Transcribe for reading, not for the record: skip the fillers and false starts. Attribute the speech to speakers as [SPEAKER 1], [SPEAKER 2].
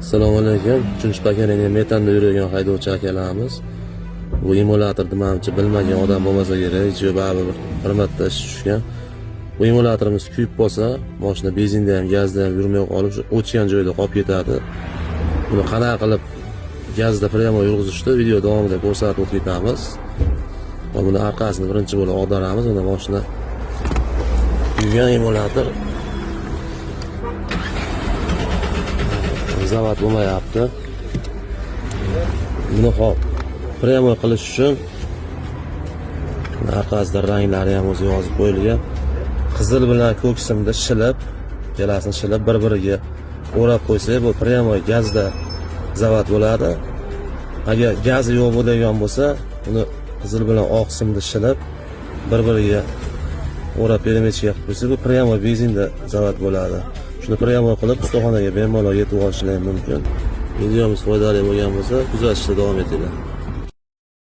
[SPEAKER 1] Assalomu alaykum. 3-paketni metanda yurgan haydovchi akalarimiz. Bu emulyator nimanichi bilmagan odam bo'lmasa kerak, ichiga baribir bir marta ish tushgan. Bu emulyatorimiz kuyib qolsa, mashina benzinda ham, gazda ham yurmay qolib, shu o'chgan joyda qolib ketadi. Buni qanaqa qilib gazda prямо yurg'izishni video davomida ko'rsatib o'tamiz. Buni orqasini birinchi bo'lib ag'daramiz, unda mashina kuygan emulyator zavod bo'lmayapti. Buni hop prямо qilish uchun orqasida ranglari ham o'zi yozib qo'yilgan. Qizil bilan ko'k simda shilib, ikkalasini shilib bir-biriga o'rab qo'ysak, bu prямо gazda zavod bo'ladi. Agar gazi yo'q bo'ladigan bo'lsa, uni qizil bilan oq simda shilib bir-biriga o'rab peremechka qilib qo'ysak, bu prямо benzinda zavod bo'ladi. Shuni prямо qilib ustaxonaga bemalol yetib olishingiz mumkin. Videomiz foydali bo'lgan bo'lsa, kuzatishda davom etinglar.